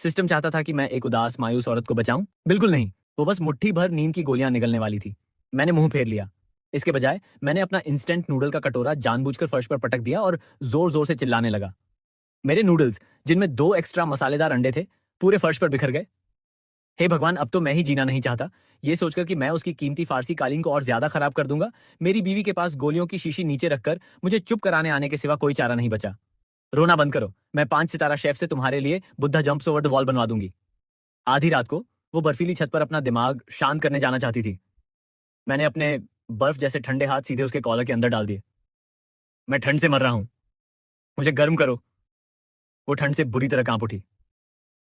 System चाहता था कि मैं एक उदास मायूस औरत को बचाऊं? बिल्कुल नहीं। वो बस मुट्ठी भर नींद की गोलियां निगलने वाली थी। मैंने मुंह फेर लिया। इसके बजाय मैंने अपना इंस्टेंट नूडल का कटोरा जानबूझकर फर्श पर पटक दिया और जोर जोर से चिल्लाने लगा। मेरे नूडल्स, जिनमें 2 एक्स्ट्रा मसालेदार अंडे थे, पूरे फर्श पर बिखर गए। हे भगवान, अब तो मैं ही जीना नहीं चाहता। ये सोचकर कि मैं उसकी कीमती फारसी कालीन को और ज्यादा खराब कर दूंगा, मेरी बीवी के पास गोलियों की शीशी नीचे रखकर मुझे चुप कराने आने के सिवा कोई चारा नहीं बचा। रोना बंद करो। मैं 5 सितारा शेफ से तुम्हारे लिए Buddha jumps over the wall बनवा दूंगी। आधी रात को वो बर्फीली छत पर अपना दिमाग शांत करने जाना चाहती थी। मैंने अपने बर्फ जैसे ठंडे हाथ सीधे उसके कॉलर के अंदर डाल दिए। मैं ठंड से मर रहा हूं, मुझे गर्म करो। वो ठंड से बुरी तरह कांप उठी।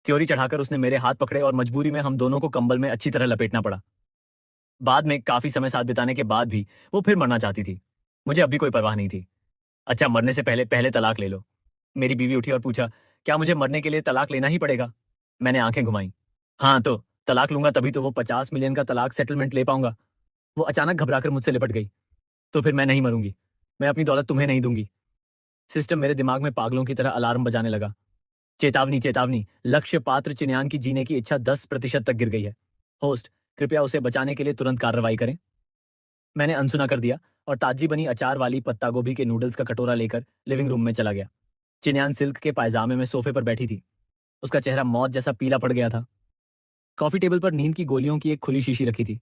त्योरी चढ़ाकर उसने मेरे हाथ पकड़े और मजबूरी में हम दोनों को कंबल में अच्छी तरह लपेटना पड़ा। बाद में काफी समय साथ बिताने के बाद भी वो फिर मरना चाहती थी। मुझे अब भी कोई परवाह नहीं थी। अच्छा, मरने से पहले पहले तलाक ले लो। मेरी बीवी उठी और पूछा, क्या मुझे मरने के लिए तलाक लेना ही पड़ेगा? मैंने आंखें घुमाई। हाँ, तो तलाक लूंगा तभी तो वो 50 मिलियन का तलाक सेटलमेंट ले पाऊंगा। वो अचानक घबराकर मुझसे लिपट गई। तो फिर मैं नहीं मरूंगी। मैं अपनी दौलत तुम्हें नहीं दूंगी। सिस्टम मेरे दिमाग में पागलों की तरह अलार्म बजाने लगा। चेतावनी, चेतावनी, लक्ष्य पात्र चिन्यान की जीने की इच्छा 10% तक गिर गई है। होस्ट, कृपया उसे बचाने के लिए तुरंत कार्रवाई करें। मैंने अनसुना कर दिया और ताजी बनी अचार वाली पत्ता गोभी के नूडल्स का कटोरा लेकर लिविंग रूम में चला गया। चिन्यान सिल्क के पायजामे में सोफे पर बैठी थी। उसका चेहरा मौत जैसा पीला पड़ गया था। कॉफी टेबल पर नींद की गोलियों की एक खुली शीशी रखी थी।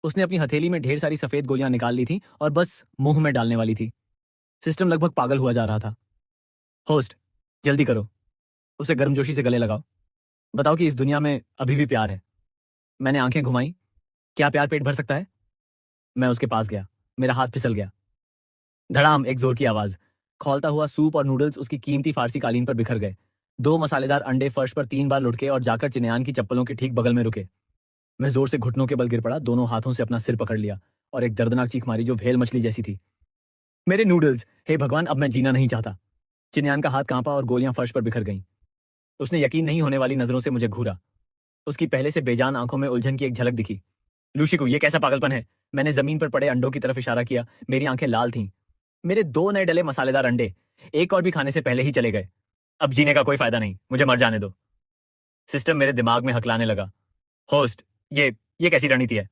उसने अपनी हथेली में ढेर सारी सफेद गोलियां निकाल ली थी और बस मुंह में डालने वाली थी। सिस्टम लगभग पागल हुआ जा रहा था। होस्ट, जल्दी करो, उसे गर्मजोशी से गले लगाओ। बताओ कि इस दुनिया में अभी भी प्यार है। मैंने आंखें घुमाई। क्या प्यार पेट भर सकता है? मैं उसके पास गया। मेरा हाथ फिसल गया। धड़ाम, एक जोर की आवाज। खौलता हुआ सूप और नूडल्स उसकी कीमती फारसी कालीन पर बिखर गए। 2 मसालेदार अंडे फर्श पर 3 बार लुढ़के और जाकर चिन्यान की चप्पलों के ठीक बगल में रुके। मैं जोर से घुटनों के बल गिर पड़ा, दोनों हाथों से अपना सिर पकड़ लिया और एक दर्दनाक चीख मारी जो व्हेल मछली जैसी थी। मेरे नूडल्स! हे भगवान, अब मैं जीना नहीं चाहता। चिन्यान का हाथ कांपा और गोलियां फर्श पर बिखर गईं। उसने यकीन नहीं होने वाली नजरों से मुझे घूरा। उसकी पहले से बेजान आंखों में उलझन की एक झलक दिखी। लूशिको, ये कैसा पागलपन है? मैंने जमीन पर पड़े अंडों की तरफ इशारा किया। मेरी आंखें लाल थीं। मेरे 2 नए डले मसालेदार अंडे एक और भी खाने से पहले ही चले गए। अब जीने का कोई फायदा नहीं, मुझे मर जाने दो। सिस्टम मेरे दिमाग में हकलाने लगा। होस्ट, ये कैसी रणनीति है?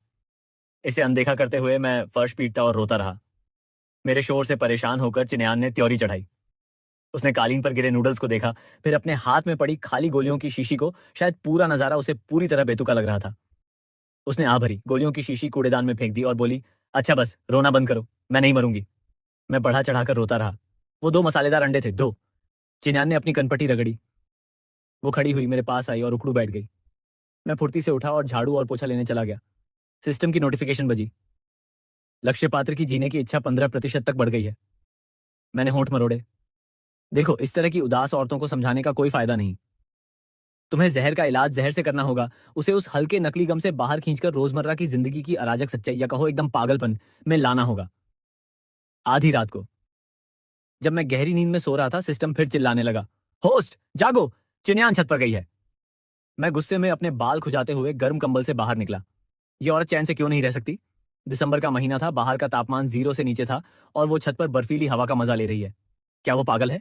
इसे अनदेखा करते हुए मैं फर्श पीटता और रोता रहा। मेरे शोर से परेशान होकर चिन्यान ने त्योरी चढ़ाई। उसने कालीन पर गिरे नूडल्स को देखा, फिर अपने हाथ में पड़ी खाली गोलियों की शीशी को। शायद पूरा नजारा उसे पूरी तरह बेतुका लग रहा था। उसने आ भरी, गोलियों की शीशी कूड़ेदान में फेंक दी और बोली, अच्छा बस, रोना बंद करो, मैं नहीं मरूंगी। मैं बढ़ा चढ़ाकर रोता रहा। वो 2 मसालेदार अंडे थे, 2। चिन्यान ने अपनी कनपटी रगड़ी। वो खड़ी हुई मेरे पास आई और उकड़ू बैठ गई। मैं फुर्ती से उठा और झाड़ू और पोछा लेने चला गया। सिस्टम की नोटिफिकेशन बजी। लक्ष्य पात्र की जीने की इच्छा 15% तक बढ़ गई है। मैंने होंठ मरोड़े। देखो, इस तरह की उदास औरतों को समझाने का कोई फायदा नहीं। तुम्हें जहर का इलाज जहर से करना होगा। उसे उस हल्के नकली गम से बाहर खींचकर रोजमर्रा की जिंदगी की अराजक सच्चाई, या कहो एकदम पागलपन, में लाना होगा। आधी रात को जब मैं गहरी नींद में सो रहा था, सिस्टम फिर चिल्लाने लगा, होस्ट जागो, चिन्यान छत पर गई है। मैं गुस्से में अपने बाल खुजाते हुए गर्म कंबल से बाहर निकला। ये औरत चैन से क्यों नहीं रह सकती? दिसंबर का महीना था, बाहर का तापमान 0 से नीचे था और वो छत पर बर्फीली हवा का मजा ले रही है। क्या वो पागल है?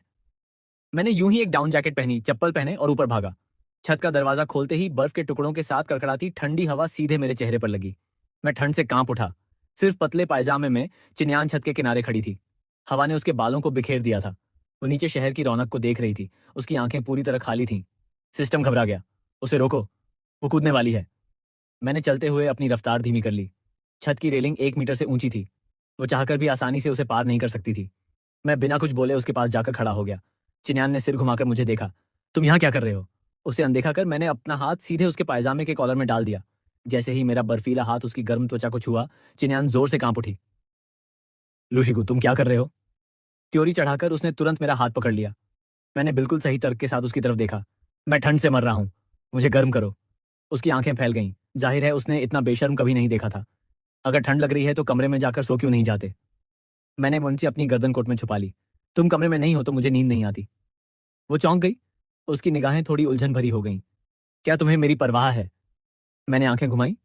मैंने यूं ही एक डाउन जैकेट पहनी, चप्पल पहने और ऊपर भागा। छत का दरवाजा खोलते ही बर्फ के टुकड़ों के साथ कड़कड़ाती ठंडी हवा सीधे मेरे चेहरे पर लगी। मैं ठंड से कांप उठा। सिर्फ पतले पायजामे में चिन्यान छत के किनारे खड़ी थी। हवा ने उसके बालों को बिखेर दिया था। वो नीचे शहर की रौनक को देख रही थी। उसकी आंखें पूरी तरह खाली थीं। सिस्टम घबरा गया। उसे रोको, वो कूदने वाली है। मैंने चलते हुए अपनी रफ्तार धीमी कर ली। छत की रेलिंग 1 मीटर से ऊंची थी। वो चाहकर भी आसानी से उसे पार नहीं कर सकती थी। मैं बिना कुछ बोले उसके पास जाकर खड़ा हो गया। चिन्यान ने सिर घुमाकर मुझे देखा। तुम यहाँ क्या कर रहे हो? उसे अनदेखा कर मैंने अपना हाथ सीधे उसके पायजामे के कॉलर में डाल दिया। जैसे ही मेरा बर्फीला हाथ उसकी गर्म त्वचा को छुआ, चिन्यान जोर से कांप उठी। लुशिकू, तुम क्या कर रहे हो? त्योरी चढ़ाकर उसने तुरंत मेरा हाथ पकड़ लिया। मैंने बिल्कुल सही तर्क के साथ उसकी तरफ देखा। मैं ठंड से मर रहा हूं, मुझे गर्म करो। उसकी आंखें फैल गईं। जाहिर है उसने इतना बेशर्म कभी नहीं देखा था। अगर ठंड लग रही है तो कमरे में जाकर सो क्यों नहीं जाते? मैंने मुंशी अपनी गर्दन कोट में छुपा ली। तुम कमरे में नहीं हो तो मुझे नींद नहीं आती। वो चौंक गई। उसकी निगाहें थोड़ी उलझन भरी हो गईं। क्या तुम्हें मेरी परवाह है? मैंने आंखें घुमाई।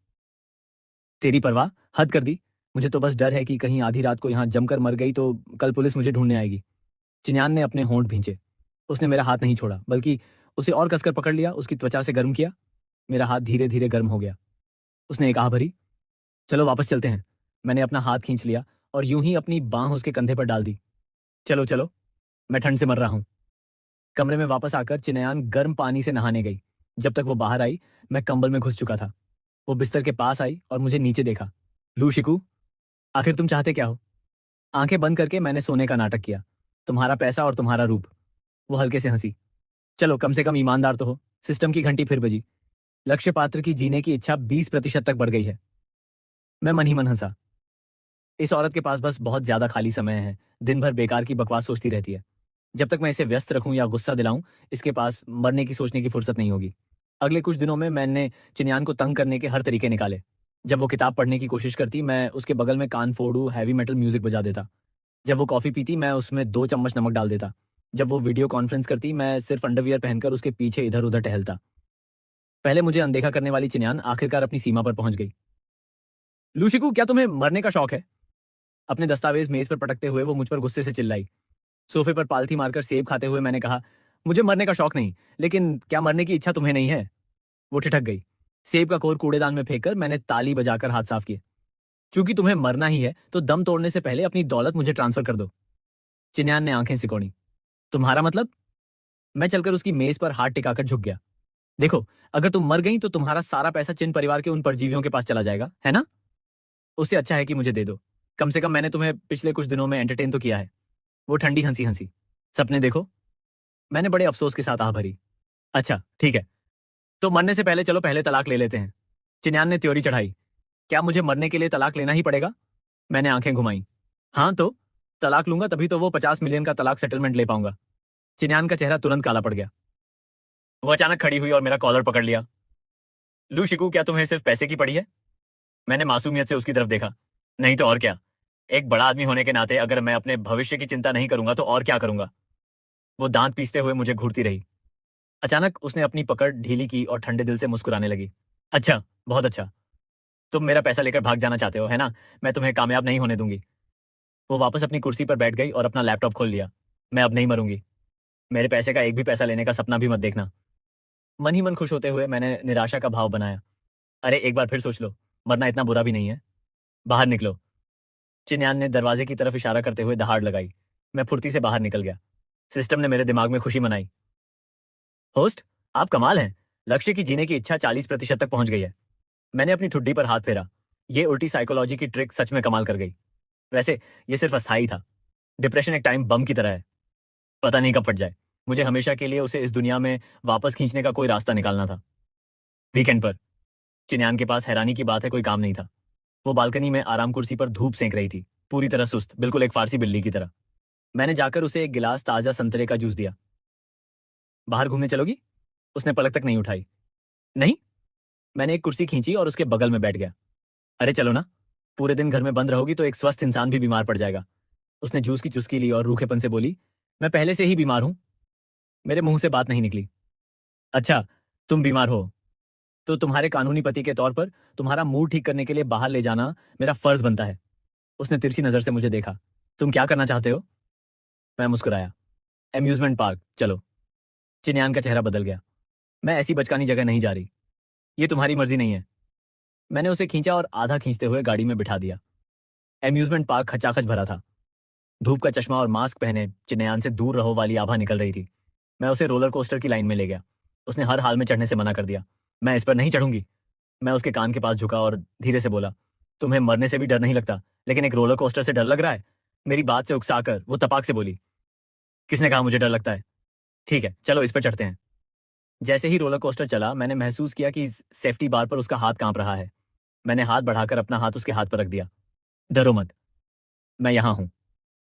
तेरी परवाह? हद कर दी। मुझे तो बस डर है कि कहीं आधी रात को यहाँ जमकर मर गई तो कल पुलिस मुझे ढूंढने आएगी। चिन्यान ने अपने होंठ भींचे। उसने मेरा हाथ नहीं छोड़ा, बल्कि उसे और कसकर पकड़ लिया, उसकी त्वचा से गर्म किया। मेरा हाथ धीरे धीरे गर्म हो गया। उसने एक आह भरी, चलो वापस चलते हैं। मैंने अपना हाथ खींच लिया और यूं ही अपनी बांह उसके कंधे पर डाल दी। चलो चलो, मैं ठंड से मर रहा हूं। कमरे में वापस आकर चिनयान गर्म पानी से नहाने गई। जब तक वो बाहर आई, मैं कंबल में घुस चुका था। वो बिस्तर के पास आई और मुझे नीचे देखा। लू शिकू, आखिर तुम चाहते क्या हो? आंखें बंद करके मैंने सोने का नाटक किया। तुम्हारा पैसा और तुम्हारा रूप। वो हल्के से हंसी। चलो कम से कम ईमानदार तो हो। सिस्टम की घंटी फिर बजी। लक्ष्य पात्र की जीने की इच्छा 20% तक बढ़ गई है। मैं मन ही मन हंसा। इस औरत के पास बस बहुत ज्यादा खाली समय है। दिन भर बेकार की बकवास सोचती रहती है। जब तक मैं इसे व्यस्त रखूं या गुस्सा दिलाऊं, इसके पास मरने की सोचने की फुर्सत नहीं होगी। अगले कुछ दिनों में मैंने चिन्यान को तंग करने के हर तरीके निकाले। जब वो किताब पढ़ने की कोशिश करती, मैं उसके बगल में कान फोड़ू हैवी मेटल म्यूजिक बजा देता। जब वो कॉफी पीती, मैं उसमें 2 चम्मच नमक डाल देता। जब वो वीडियो कॉन्फ्रेंस करती, मैं सिर्फ अंडरवियर पहनकर उसके पीछे इधर उधर टहलता। पहले मुझे अनदेखा करने वाली चिन्यान आखिरकार अपनी सीमा पर पहुंच गई। लूशिकू, क्या तुम्हें मरने का शौक है? अपने दस्तावेज मेज पर पटकते हुए वो मुझ पर गुस्से से चिल्लाई। सोफे पर पालथी मारकर सेब खाते हुए मैंने कहा, मुझे मरने का शौक नहीं, लेकिन क्या मरने की इच्छा तुम्हें नहीं है? वो ठिठक गई। सेब का कोर कूड़ेदान में फेंककर मैंने ताली बजाकर हाथ साफ किए। चूंकि तुम्हें मरना ही है, तो दम तोड़ने से पहले अपनी दौलत मुझे ट्रांसफर कर दो। चिन्यान ने आंखें सिकोड़ी। तुम्हारा मतलब? मैं चलकर उसकी मेज पर हाथ टिकाकर झुक गया। देखो, अगर तुम मर गई तो तुम्हारा सारा पैसा चिन परिवार के उन परजीवियों के पास चला जाएगा, है ना? उससे अच्छा है कि मुझे दे दो। कम से कम मैंने तुम्हें पिछले कुछ दिनों में एंटरटेन तो किया है। वो ठंडी हंसी हंसी। सपने देखो। मैंने बड़े अफसोस के साथ आह भरी। अच्छा ठीक है, तो मरने से पहले चलो पहले तलाक ले लेते हैं। चिन्यान ने त्योरी चढ़ाई। क्या मुझे मरने के लिए तलाक लेना ही पड़ेगा? मैंने आंखें घुमाई। हाँ तो तलाक लूंगा तभी तो वो 50 मिलियन का तलाक सेटलमेंट ले पाऊंगा। चिन्यान का चेहरा तुरंत काला पड़ गया। वो अचानक खड़ी हुई और मेरा कॉलर पकड़ लिया। लू शिकू, क्या तुम्हें सिर्फ पैसे की पड़ी है? मैंने मासूमियत से उसकी तरफ देखा। नहीं तो और क्या। एक बड़ा आदमी होने के नाते अगर मैं अपने भविष्य की चिंता नहीं करूंगा तो और क्या करूंगा? वो दांत पीसते हुए मुझे घूरती रही। अचानक उसने अपनी पकड़ ढीली की और ठंडे दिल से मुस्कुराने लगी। अच्छा, बहुत अच्छा। तुम मेरा पैसा लेकर भाग जाना चाहते हो, है ना? मैं तुम्हें कामयाब नहीं होने दूंगी। वो वापस अपनी कुर्सी पर बैठ गई और अपना लैपटॉप खोल लिया। मैं अब नहीं मरूंगी। मेरे पैसे का एक भी पैसा लेने का सपना भी मत देखना। मन ही मन खुश होते हुए मैंने निराशा का भाव बनाया। अरे एक बार फिर सोच लो, मरना इतना बुरा भी नहीं है। बाहर निकलो। चिन्यान ने दरवाजे की तरफ इशारा करते हुए दहाड़ लगाई। मैं फुर्ती से बाहर निकल गया। सिस्टम ने मेरे दिमाग में खुशी मनाई। होस्ट, आप कमाल हैं। लक्ष्य की जीने की इच्छा 40% तक पहुंच गई है। मैंने अपनी ठुड्डी पर हाथ फेरा। ये उल्टी साइकोलॉजी की ट्रिक सच में कमाल कर गई। वैसे ये सिर्फ अस्थाई था। डिप्रेशन एक टाइम बम की तरह है, पता नहीं कब फट जाए। मुझे हमेशा के लिए उसे इस दुनिया में वापस खींचने का कोई रास्ता निकालना था। वीकेंड पर चिन्यान के पास हैरानी की बात है कोई काम नहीं था। वो बालकनी में आराम कुर्सी पर धूप सेंक रही थी, पूरी तरह सुस्त, बिल्कुल एक फारसी बिल्ली की तरह। मैंने जाकर उसे एक गिलास ताजा संतरे का जूस दिया। बाहर घूमने चलोगी? उसने पलक तक नहीं उठाई। नहीं। मैंने एक कुर्सी खींची और उसके बगल में बैठ गया। अरे चलो ना, पूरे दिन घर में बंद रहोगी तो एक स्वस्थ इंसान भी बीमार पड़ जाएगा। उसने जूस की चुस्की ली और रूखेपन से बोली, मैं पहले से ही बीमार हूं। मेरे मुंह से बात नहीं निकली। अच्छा, तुम बीमार हो तो तुम्हारे कानूनी पति के तौर पर तुम्हारा मूड ठीक करने के लिए बाहर ले जाना मेरा फर्ज बनता है। उसने तिरछी नजर से मुझे देखा। तुम क्या करना चाहते हो? मैं मुस्कुराया। एम्यूजमेंट पार्क चलो। चिन्यान का चेहरा बदल गया। मैं ऐसी बचकानी जगह नहीं जा रही। ये तुम्हारी मर्जी नहीं है। मैंने उसे खींचा और आधा खींचते हुए गाड़ी में बिठा दिया। एम्यूजमेंट पार्क खचाखच भरा था। धूप का चश्मा और मास्क पहने चिन्यान से दूर रहो वाली आभा निकल रही थी। मैं उसे रोलर कोस्टर की लाइन में ले गया। उसने हर हाल में चढ़ने से मना कर दिया। मैं इस पर नहीं चढ़ूंगी। मैं उसके कान के पास झुका और धीरे से बोला, तुम्हें मरने से भी डर नहीं लगता, लेकिन एक रोलर कोस्टर से डर लग रहा है? मेरी बात से उकसाकर वो तपाक से बोली, किसने कहा मुझे डर लगता है? ठीक है, चलो इस पर चढ़ते हैं। जैसे ही रोलर कोस्टर चला, मैंने महसूस किया कि सेफ्टी बार पर उसका हाथ कांप रहा है। मैंने हाथ बढ़ाकर अपना हाथ उसके हाथ पर रख दिया। डरो मत, मैं यहां हूं।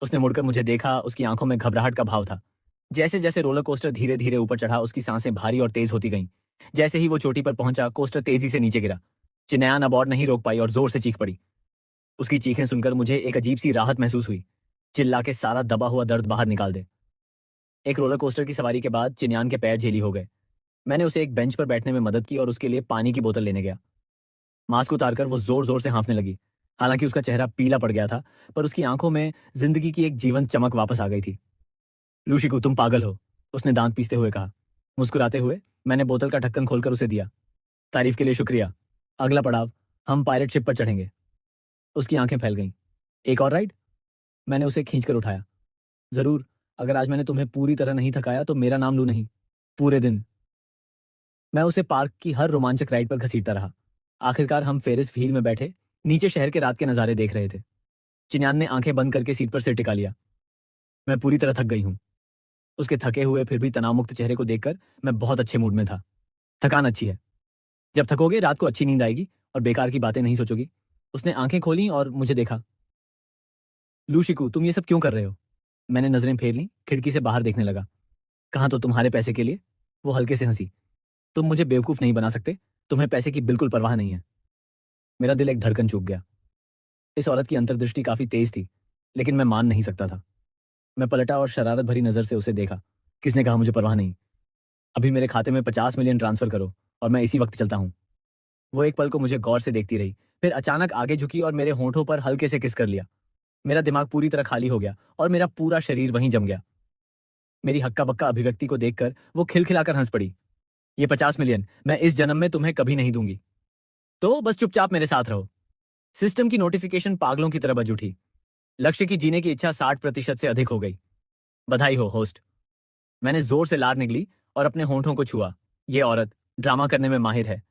उसने मुड़कर मुझे देखा, उसकी आंखों में घबराहट का भाव था। जैसे जैसे रोलर कोस्टर धीरे धीरे ऊपर चढ़ा, उसकी सांसें भारी और तेज होती गईं। जैसे ही वो चोटी पर पहुंचा, कोस्टर तेजी से नीचे गिरा। चिन्यान अब और नहीं रोक पाई और जोर से चीख पड़ी। उसकी चीखें सुनकर मुझे एक अजीब सी राहत महसूस हुई। चिल्ला के सारा दबा हुआ दर्द बाहर निकाल दे। एक रोलर कोस्टर की सवारी के बाद चिन्यान के पैर झेली हो गए। मैंने उसे एक बेंच पर बैठने में मदद की और उसके लिए पानी की बोतल लेने गया। मास्क उतारकर वो जोर जोर से हाँफने लगी। हालांकि उसका चेहरा पीला पड़ गया था, पर उसकी आंखों में जिंदगी की एक जीवंत चमक वापस आ गई थी। लूशिको, तुम पागल हो, उसने दांत पीसते हुए कहा। मुस्कुराते हुए मैंने बोतल का ढक्कन खोलकर उसे दिया। तारीफ के लिए शुक्रिया। अगला पड़ाव, हम पायरेट शिप पर चढ़ेंगे। उसकी आंखें फैल गईं। एक और राइड? मैंने उसे खींचकर उठाया। जरूर, अगर आज मैंने तुम्हें पूरी तरह नहीं थकाया तो मेरा नाम लू नहीं। पूरे दिन। मैं उसे पार्क की हर रोमांचक राइड पर घसीटता रहा। आखिरकार हम फेरिस व्हील में बैठे नीचे शहर के रात के नज़ारे देख रहे थे। चिन्यान ने आंखें बंद करके सीट पर सिर टिका लिया। मैं पूरी तरह थक गई हूँ। उसके थके हुए फिर भी तनावमुक्त चेहरे को देखकर मैं बहुत अच्छे मूड में था। थकान अच्छी है। जब थकोगे रात को अच्छी नींद आएगी और बेकार की बातें नहीं सोचोगी। उसने आंखें खोली और मुझे देखा। लूशिकू, तुम ये सब क्यों कर रहे हो? मैंने नजरें फेर ली, खिड़की से बाहर देखने लगा। कहाँ तो तुम्हारे पैसे के लिए। वो हल्के से हंसी। तुम मुझे बेवकूफ नहीं बना सकते। तुम्हें पैसे की बिल्कुल परवाह नहीं है। मेरा दिल एक धड़कन चूक गया। इस औरत की अंतर्दृष्टि काफी तेज थी, लेकिन मैं मान नहीं सकता था। मैं पलटा और शरारत भरी नजर से उसे देखा। किसने कहा मुझे परवाह नहीं? अभी मेरे खाते में 50 मिलियन ट्रांसफर करो और मैं इसी वक्त चलता हूँ। वो एक पल को मुझे गौर से देखती रही, फिर अचानक आगे झुकी और मेरे होंठों पर हल्के से किस कर लिया। मेरा दिमाग पूरी तरह खाली हो गया और मेरा पूरा शरीर वहीं जम गया। मेरी हक्का बक्का अभिव्यक्ति को देखकर वो खिलखिलाकर हंस पड़ी। ये 50 मिलियन मैं इस जन्म में तुम्हें कभी नहीं दूंगी। तो बस चुपचाप मेरे साथ रहो। सिस्टम की नोटिफिकेशन पागलों की तरह बज उठी। लक्ष्य की जीने की इच्छा 60% से अधिक हो गई। बधाई हो होस्ट। मैंने जोर से लार निगली और अपने होंठों को छुआ। ये औरत ड्रामा करने में माहिर है।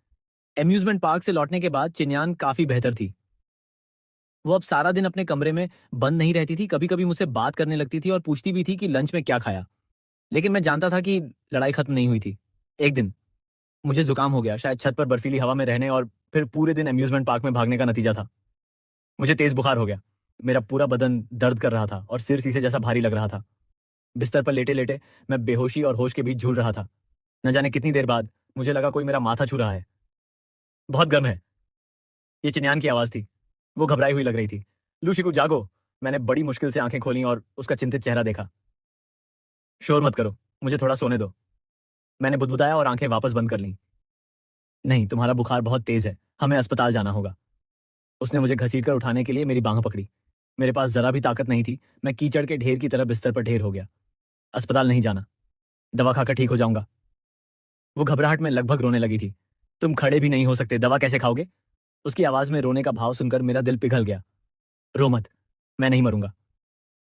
एम्यूजमेंट पार्क से लौटने के बाद चिन्यान काफी बेहतर थी। वो अब सारा दिन अपने कमरे में बंद नहीं रहती थी, कभी कभी मुझसे बात करने लगती थी और पूछती भी थी कि लंच में क्या खाया। लेकिन मैं जानता था कि लड़ाई खत्म नहीं हुई थी। एक दिन मुझे जुकाम हो गया, शायद छत पर बर्फीली हवा में रहने और फिर पूरे दिन अम्यूजमेंट पार्क में भागने का नतीजा था। मुझे तेज बुखार हो गया। मेरा पूरा बदन दर्द कर रहा था और सिर शीशे जैसा भारी लग रहा था। बिस्तर पर लेटे लेटे मैं बेहोशी और होश के बीच झूल रहा था। न जाने कितनी देर बाद मुझे लगा कोई मेरा माथा छू रहा है। बहुत गर्म है। ये चिन्यान की आवाज थी। वो घबराई हुई लग रही थी। लूशिकू जागो। मैंने बड़ी मुश्किल से आंखें खोली और उसका चिंतित चेहरा देखा। शोर मत करो, मुझे थोड़ा सोने दो। मैंने बुदबुदाया और आंखें वापस बंद कर लीं। नहीं, तुम्हारा बुखार बहुत तेज है, हमें अस्पताल जाना होगा। उसने मुझे घसीटकर उठाने के लिए मेरी बांह पकड़ी। मेरे पास जरा भी ताकत नहीं थी। मैं कीचड़ के ढेर की तरह बिस्तर पर ढेर हो गया। अस्पताल नहीं जाना, दवा खाकर ठीक हो जाऊंगा। वो घबराहट में लगभग रोने लगी थी। तुम खड़े भी नहीं हो सकते, दवा कैसे खाओगे? उसकी आवाज में रोने का भाव सुनकर मेरा दिल पिघल गया। रो मत, मैं नहीं मरूंगा।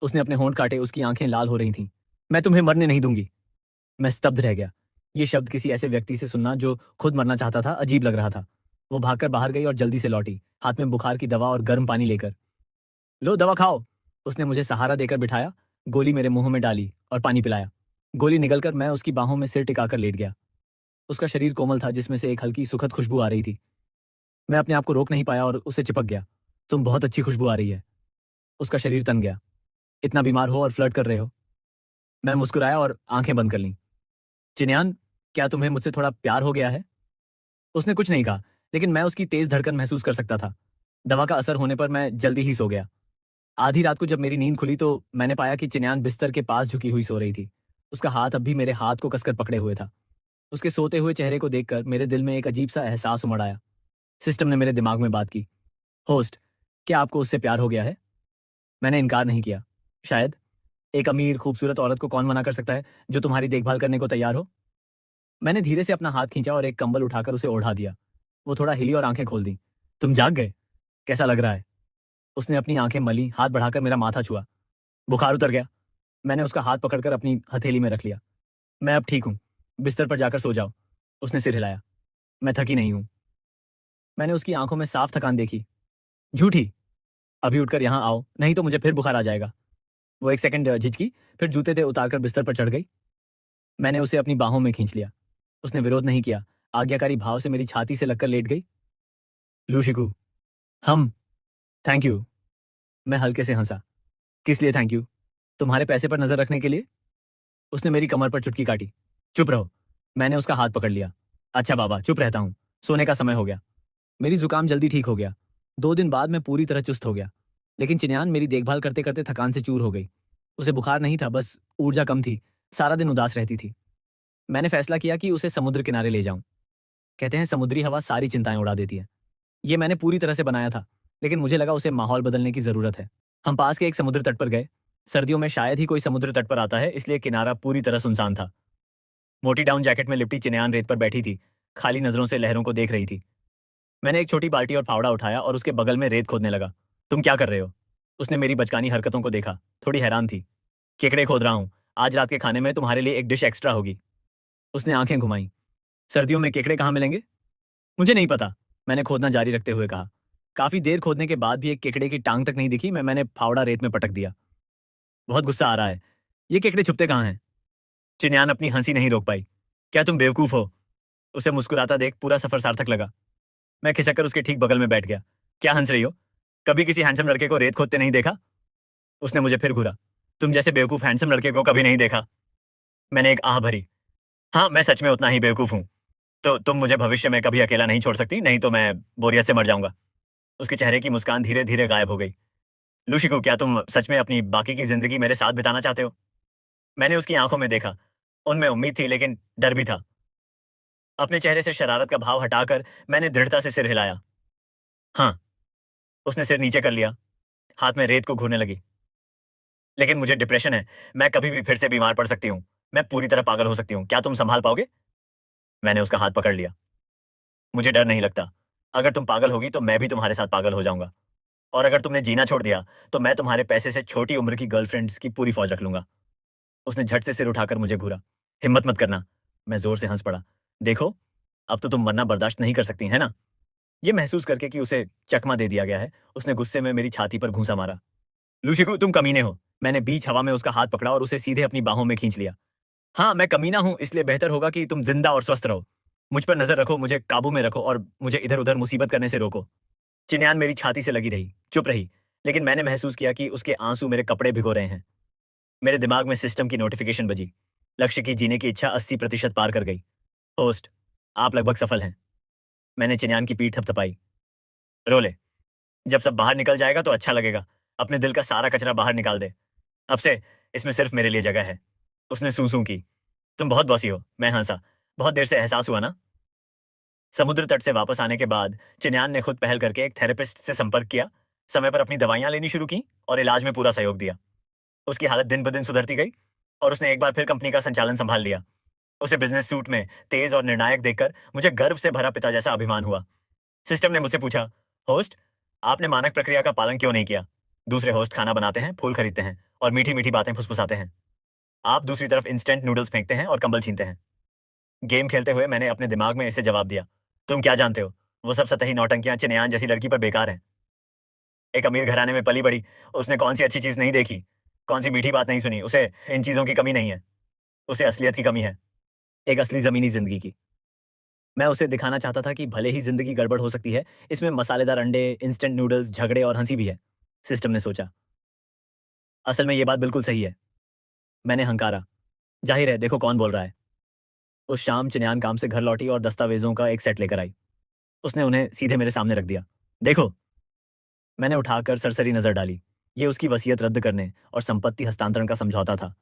उसने अपने होंठ काटे, उसकी आंखें लाल हो रही थीं। मैं तुम्हें मरने नहीं दूंगी। मैं स्तब्ध रह गया। ये शब्द किसी ऐसे व्यक्ति से सुनना जो खुद मरना चाहता था अजीब लग रहा था। वो भागकर बाहर गई और जल्दी से लौटी, हाथ में बुखार की दवा और गर्म पानी लेकर। लो दवा खाओ। उसने मुझे सहारा देकर बिठाया, गोली मेरे मुंह में डाली और पानी पिलाया। गोली निगलकर मैं उसकी बाहों में सिर टिकाकर लेट गया। उसका शरीर कोमल था, जिसमें से एक हल्की सुखद खुशबू आ रही थी। मैं अपने आप को रोक नहीं पाया और उससे चिपक गया। तुम बहुत अच्छी खुशबू आ रही है। उसका शरीर तन गया। इतना बीमार हो और फ्लर्ट कर रहे हो। मैं मुस्कुराया और आंखें बंद कर लीं। चिन्यान, क्या तुम्हें मुझसे थोड़ा प्यार हो गया है? उसने कुछ नहीं कहा, लेकिन मैं उसकी तेज धड़कन महसूस कर सकता था। दवा का असर होने पर मैं जल्दी ही सो गया। आधी रात को जब मेरी नींद खुली तो मैंने पाया कि चिन्यान बिस्तर के पास झुकी हुई सो रही थी। उसका हाथ अब भी मेरे हाथ को कसकर पकड़े हुए था। उसके सोते हुए चेहरे को देखकर मेरे दिल में एक अजीब सा एहसास उमड़ आया। सिस्टम ने मेरे दिमाग में बात की। होस्ट, क्या आपको उससे प्यार हो गया है? मैंने इनकार नहीं किया। शायद। एक अमीर खूबसूरत औरत को कौन मना कर सकता है जो तुम्हारी देखभाल करने को तैयार हो? मैंने धीरे से अपना हाथ खींचा और एक कंबल उठाकर उसे ओढ़ा दिया। वो थोड़ा हिली और आंखें खोल दी। तुम जाग गए? कैसा लग रहा है? उसने अपनी आंखें मली, हाथ बढ़ाकर मेरा माथा छुआ। बुखार उतर गया। मैंने उसका हाथ पकड़कर अपनी हथेली में रख लिया। मैं अब ठीक हूँ। बिस्तर पर जाकर सो जाओ। उसने सिर हिलाया। मैं थकी नहीं हूँ। मैंने उसकी आंखों में साफ थकान देखी। झूठी। अभी उठकर यहाँ आओ, नहीं तो मुझे फिर बुखार आ जाएगा। वो एक सेकंड झिझकी, फिर जूते से उतारकर बिस्तर पर चढ़ गई। मैंने उसे अपनी बाहों में खींच लिया। उसने विरोध नहीं किया, आज्ञाकारी भाव से मेरी छाती से लगकर लेट गई। लूशिकू, हम थैंक यू। मैं हल्के से हंसा। किस लिए थैंक यू? तुम्हारे पैसे पर नजर रखने के लिए? उसने मेरी कमर पर चुटकी काटी। चुप रहो। मैंने उसका हाथ पकड़ लिया। अच्छा बाबा, चुप रहता हूँ। सोने का समय हो गया। मेरी जुकाम जल्दी ठीक हो गया। 2 दिन बाद मैं पूरी तरह चुस्त हो गया। लेकिन चिन्यान मेरी देखभाल करते करते थकान से चूर हो गई। उसे बुखार नहीं था, बस ऊर्जा कम थी। सारा दिन उदास रहती थी। मैंने फैसला किया कि उसे समुद्र किनारे ले जाऊं। कहते हैं समुद्री हवा सारी चिंताएं उड़ा देती है। ये मैंने पूरी तरह से बनाया था, लेकिन मुझे लगा उसे माहौल बदलने की जरूरत है। हम पास के एक समुद्र तट पर गए। सर्दियों में शायद ही कोई समुद्र तट पर आता है, इसलिए किनारा पूरी तरह सुनसान था। मोटी डाउन जैकेट में लिपटी चिनयान रेत पर बैठी थी, खाली नजरों से लहरों को देख रही थी। मैंने एक छोटी बाल्टी और फावड़ा उठाया और उसके बगल में रेत खोदने लगा। तुम क्या कर रहे हो? उसने मेरी बचकानी हरकतों को देखा, थोड़ी हैरान थी। केकड़े खोद रहा हूँ। आज रात के खाने में तुम्हारे लिए एक डिश एक्स्ट्रा होगी। उसने आंखें घुमाई। सर्दियों में केकड़े कहाँ मिलेंगे? मुझे नहीं पता, मैंने खोदना जारी रखते हुए कहा। काफी देर खोदने के बाद भी एक केकड़े की टांग तक नहीं दिखी। मैंने फावड़ा रेत में पटक दिया। बहुत गुस्सा आ रहा है। ये केकड़े छुपते कहाँ हैं? चिन्यान अपनी हंसी नहीं रोक पाई। क्या तुम बेवकूफ हो? उसे मुस्कुराता देख पूरा सफर सार्थक लगा। मैं खिसक कर उसके ठीक बगल में बैठ गया। क्या हंस रही हो? कभी किसी हैंडसम लड़के को रेत खोदते नहीं देखा? उसने मुझे फिर घूरा। तुम जैसे बेवकूफ हैंडसम लड़के को कभी नहीं देखा। मैंने एक आह भरी। हाँ, मैं सच में उतना ही बेवकूफ हूँ। तो तुम मुझे भविष्य में कभी अकेला नहीं छोड़ सकती, नहीं तो मैं बोरियत से मर जाऊंगा। उसके चेहरे की मुस्कान धीरे धीरे गायब हो गई। लुशिको, क्या तुम सच में अपनी बाकी की जिंदगी मेरे साथ बिताना चाहते हो? मैंने उसकी आंखों में देखा। उनमें उम्मीद थी, लेकिन डर भी था। अपने चेहरे से शरारत का भाव हटाकर मैंने दृढ़ता से सिर हिलाया। हाँ। उसने सिर नीचे कर लिया, हाथ में रेत को घूरने लगी। लेकिन मुझे डिप्रेशन है। मैं कभी भी फिर से बीमार पड़ सकती हूँ। मैं पूरी तरह पागल हो सकती हूँ। क्या तुम संभाल पाओगे? मैंने उसका हाथ पकड़ लिया। मुझे डर नहीं लगता। अगर तुम पागल होगी तो मैं भी तुम्हारे साथ पागल हो जाऊंगा। और अगर तुमने जीना छोड़ दिया तो मैं तुम्हारे पैसे से छोटी उम्र की गर्लफ्रेंड्स की पूरी फौज रख लूंगा। उसने झट से सिर उठाकर मुझे घूरा। हिम्मत मत करना। मैं जोर से हंस पड़ा। देखो, अब तो तुम मरना बर्दाश्त नहीं कर सकती है ना? ये महसूस करके कि उसे चकमा दे दिया गया है, उसने गुस्से में मेरी छाती पर घूंसा मारा। लुशिको, तुम कमीने हो। मैंने बीच हवा में उसका हाथ पकड़ा और उसे सीधे अपनी बाहों में खींच लिया। हाँ, मैं कमीना हूं, इसलिए बेहतर होगा कि तुम जिंदा और स्वस्थ रहो। मुझ पर नजर रखो, मुझे काबू में रखो और मुझे इधर उधर मुसीबत करने से रोको। चिन्यान मेरी छाती से लगी रही, चुप रही। लेकिन मैंने महसूस किया कि उसके आंसू मेरे कपड़े भिगो रहे हैं। मेरे दिमाग में सिस्टम की नोटिफिकेशन बजी। लक्ष्य की जीने की इच्छा 80% पार कर गई। होस्ट, आप लगभग सफल हैं। मैंने चिन्यान की पीठ थपथपाई। रो ले। जब सब बाहर निकल जाएगा तो अच्छा लगेगा। अपने दिल का सारा कचरा बाहर निकाल दे। अब से इसमें सिर्फ मेरे लिए जगह है। उसने सूं की। तुम बहुत बॉसी हो। मैं हंसा। बहुत देर से एहसास हुआ ना? समुद्र तट से वापस आने के बाद चिन्यान ने खुद पहल करके एक थेरेपिस्ट से संपर्क किया, समय पर अपनी दवाइयां लेनी शुरू की और इलाज में पूरा सहयोग दिया। उसकी हालत दिन ब दिन सुधरती गई और उसने एक बार फिर कंपनी का संचालन संभाल लिया। उसे बिजनेस सूट में तेज और निर्णायक देखकर मुझे गर्व से भरा पिता जैसा अभिमान हुआ। सिस्टम ने मुझसे पूछा, होस्ट, आपने मानक प्रक्रिया का पालन क्यों नहीं किया? दूसरे होस्ट खाना बनाते हैं, फूल खरीदते हैं और मीठी मीठी बातें फुसफुसाते हैं। आप दूसरी तरफ इंस्टेंट नूडल्स फेंकते हैं और कंबल छीनते हैं। गेम खेलते हुए मैंने अपने दिमाग में इसे जवाब दिया। तुम क्या जानते हो? वो सब सतही नौटंकियां चिन्यान जैसी लड़की पर बेकार हैं। एक अमीर घराने में पली बड़ी, उसने कौन सी अच्छी चीज नहीं देखी, कौन सी मीठी बात नहीं सुनी। उसे इन चीजों की कमी नहीं है। उसे असलियत की कमी है, एक असली जमीनी जिंदगी की। मैं उसे दिखाना चाहता था कि भले ही जिंदगी गड़बड़ हो सकती है, इसमें मसालेदार अंडे, इंस्टेंट नूडल्स, झगड़े और हंसी भी है। सिस्टम ने सोचा, असल में ये बात बिल्कुल सही है। मैंने हंकारा। जाहिर है, देखो कौन बोल रहा है। उस शाम चिन्यान काम से घर लौटी और दस्तावेजों का एक सेट लेकर आई। उसने उन्हें सीधे मेरे सामने रख दिया। देखो। मैंने उठाकर सरसरी नजर डाली। ये उसकी वसीयत रद्द करने और संपत्ति हस्तांतरण का समझौता था।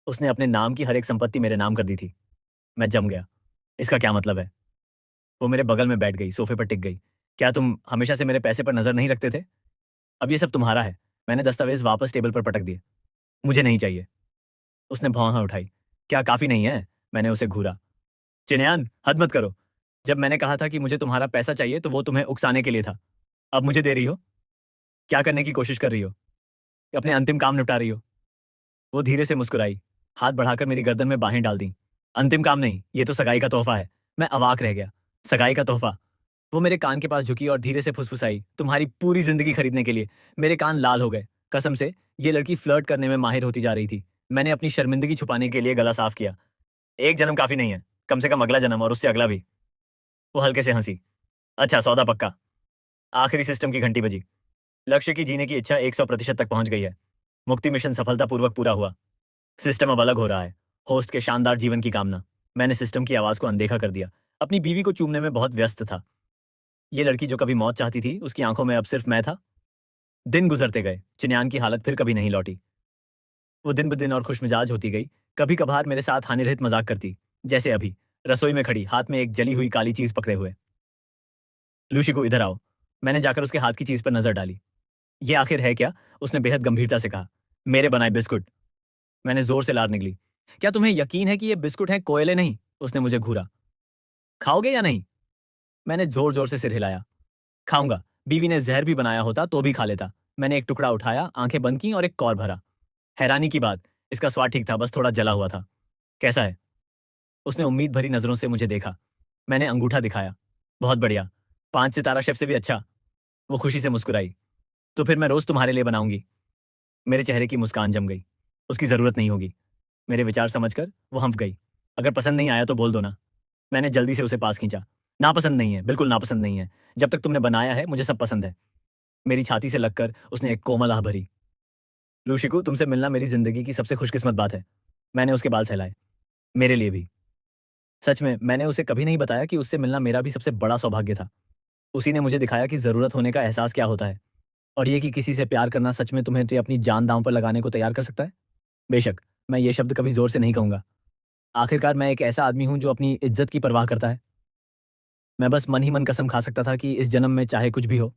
उसने अपने नाम की हर एक संपत्ति मेरे नाम कर दी थी। मैं जम गया। इसका क्या मतलब है? वो मेरे बगल में बैठ गई, सोफे पर टिक गई। क्या तुम हमेशा से मेरे पैसे पर नजर नहीं रखते थे? अब ये सब तुम्हारा है। मैंने दस्तावेज वापस टेबल पर पटक दिए। मुझे नहीं चाहिए। उसने भौं उठाई। क्या काफी नहीं है? मैंने उसे घूरा। चिन्यान, हद मत करो। जब मैंने कहा था कि मुझे तुम्हारा पैसा चाहिए तो वो तुम्हें उकसाने के लिए था। अब मुझे दे रही हो? क्या करने की कोशिश कर रही हो? अपने अंतिम काम निपटा रही हो? वो धीरे से मुस्कुराई, हाथ बढ़ाकर मेरी गर्दन में बाहें डाल दी। अंतिम काम नहीं, ये तो सगाई का तोहफा है। मैं अवाक रह गया। सगाई का तोहफा? वो मेरे कान के पास झुकी और धीरे से फुसफुसाई, तुम्हारी पूरी जिंदगी खरीदने के लिए। मेरे कान लाल हो गए। कसम से, ये लड़की फ्लर्ट करने में माहिर होती जा रही थी। मैंने अपनी शर्मिंदगी छुपाने के लिए गला साफ किया। एक जन्म काफी नहीं है, कम से कम अगला जन्म और उससे अगला भी। वो हल्के से हंसी। अच्छा, सौदा पक्का। आखिरी सिस्टम की घंटी बजी। लक्ष्य की जीने की इच्छा 100% तक पहुंच गई है। मुक्ति मिशन सफलतापूर्वक पूरा हुआ। सिस्टम अब अलग हो रहा है। होस्ट के शानदार जीवन की कामना। मैंने सिस्टम की आवाज को अनदेखा कर दिया। अपनी बीवी को चूमने में बहुत व्यस्त था। ये लड़की जो कभी मौत चाहती थी, उसकी आंखों में अब सिर्फ मैं था। दिन गुजरते गए। चिन्यान की हालत फिर कभी नहीं लौटी। वो दिन ब दिन और खुशमिजाज होती गई। कभी कभार मेरे साथ हानिरहित मजाक करती, जैसे अभी रसोई में खड़ी, हाथ में एक जली हुई काली चीज पकड़े हुए। लूशी को इधर आओ। मैंने जाकर उसके हाथ की चीज पर नजर डाली। ये आखिर है क्या? उसने बेहद गंभीरता से कहा। मेरे बनाए बिस्कुट। मैंने जोर से लार निकली। क्या तुम्हें यकीन है कि ये बिस्कुट हैं, कोयले नहीं? उसने मुझे घूरा। खाओगे या नहीं? मैंने जोर जोर से सिर हिलाया। खाऊंगा। बीवी ने जहर भी बनाया होता तो भी खा लेता। मैंने एक टुकड़ा उठाया, आंखें बंद की और एक कौर भरा। हैरानी की बात, इसका स्वाद ठीक था, बस थोड़ा जला हुआ था। कैसा है? उसने उम्मीद भरी नजरों से मुझे देखा। मैंने अंगूठा दिखाया। बहुत बढ़िया। 5 सितारा शेफ से भी अच्छा। वो खुशी से मुस्कुराई। तो फिर मैं रोज तुम्हारे लिए बनाऊंगी। मेरे चेहरे की मुस्कान जम गई। उसकी जरूरत नहीं होगी। मेरे विचार समझकर वो हंफ गई। अगर पसंद नहीं आया तो बोल दो ना। मैंने जल्दी से उसे पास खींचा। नापसंद नहीं है, बिल्कुल नापसंद नहीं है। जब तक तुमने बनाया है मुझे सब पसंद है। मेरी छाती से लगकर उसने एक कोमल आह भरी। लूशिको, तुमसे मिलना मेरी जिंदगी की सबसे खुशकिस्मत बात है। मैंने उसके बाल सहलाए। मेरे लिए भी। सच में मैंने उसे कभी नहीं बताया कि उससे मिलना मेरा भी सबसे बड़ा सौभाग्य था। उसी ने मुझे दिखाया कि जरूरत होने का एहसास क्या होता है। और ये कि किसी से प्यार करना सच में तुम्हें तो अपनी जान दांव पर लगाने को तैयार कर सकता है। बेशक, मैं ये शब्द कभी जोर से नहीं कहूंगा। आखिरकार मैं एक ऐसा आदमी हूं जो अपनी इज्जत की परवाह करता है। मैं बस मन ही मन कसम खा सकता था कि इस जन्म में चाहे कुछ भी हो,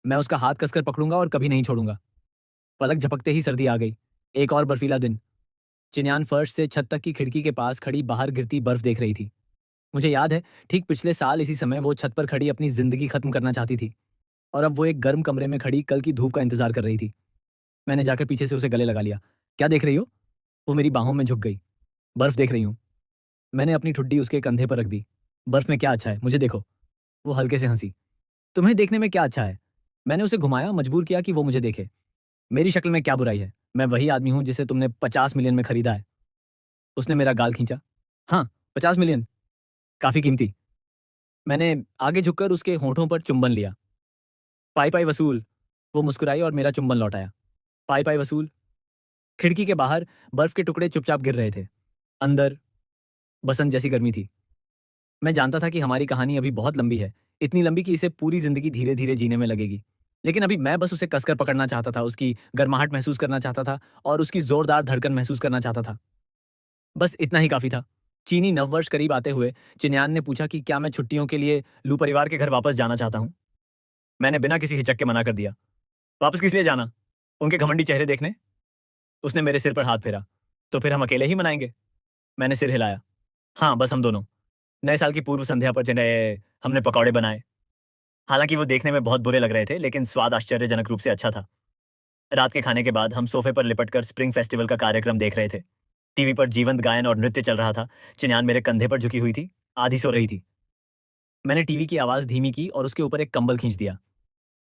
मैं उसका हाथ कसकर पकड़ूंगा और कभी नहीं छोड़ूंगा। पलक झपकते ही सर्दी आ गई। एक और बर्फीला दिन। चिन्यान फर्श से छत तक की खिड़की के पास खड़ी बाहर गिरती बर्फ देख रही थी। मुझे याद है, ठीक पिछले साल इसी समय वो छत पर खड़ी अपनी जिंदगी खत्म करना चाहती थी और अब वो एक गर्म कमरे में खड़ी कल की धूप का इंतजार कर रही थी। मैंने जाकर पीछे से उसे गले लगा लिया। क्या देख रही हो? वो मेरी बाहों में झुक गई। बर्फ देख रही हूँ। मैंने अपनी ठुड्डी उसके कंधे पर रख दी। बर्फ में क्या अच्छा है, मुझे देखो। वो हल्के से हंसी। तुम्हें देखने में क्या अच्छा है? मैंने उसे घुमाया, मजबूर किया कि वो मुझे देखे। मेरी शक्ल में क्या बुराई है? मैं वही आदमी हूं जिसे तुमने 50 मिलियन में खरीदा है। उसने मेरा गाल खींचा। हाँ, 50 मिलियन। काफी कीमती। मैंने आगे झुककर उसके होठों पर चुंबन लिया। पाई पाई वसूल। वो मुस्कुराई और मेरा चुंबन लौटाया। पाई पाई वसूल। खिड़की के बाहर बर्फ के टुकड़े चुपचाप गिर रहे थे। अंदर बसंत जैसी गर्मी थी। मैं जानता था कि हमारी कहानी अभी बहुत लंबी है, इतनी लंबी कि इसे पूरी जिंदगी धीरे धीरे जीने में लगेगी। लेकिन अभी मैं बस उसे कसकर पकड़ना चाहता था, उसकी गर्माहट महसूस करना चाहता था और उसकी जोरदार धड़कन महसूस करना चाहता था। बस इतना ही काफी था। चीनी नववर्ष करीब आते हुए चिन्यान ने पूछा कि क्या मैं छुट्टियों के लिए लू परिवार के घर वापस जाना चाहता हूँ। मैंने बिना किसी हिचक के मना कर दिया। वापस किस लिए जाना? उनके घमंडी चेहरे देखने? उसने मेरे सिर पर हाथ फेरा। तो फिर हम अकेले ही मनाएंगे? मैंने सिर हिलाया। हाँ, बस हम दोनों। नए साल की पूर्व संध्या पर जिन्हें हमने पकौड़े बनाए। हालांकि वो देखने में बहुत बुरे लग रहे थे, लेकिन स्वाद आश्चर्यजनक रूप से अच्छा था। रात के खाने के बाद हम सोफे पर लिपटकर स्प्रिंग फेस्टिवल का कार्यक्रम देख रहे थे। टीवी पर जीवंत गायन और नृत्य चल रहा था। चिन्यान मेरे कंधे पर झुकी हुई थी, आधी सो रही थी। मैंने टीवी की आवाज धीमी की और उसके ऊपर एक कंबल खींच दिया।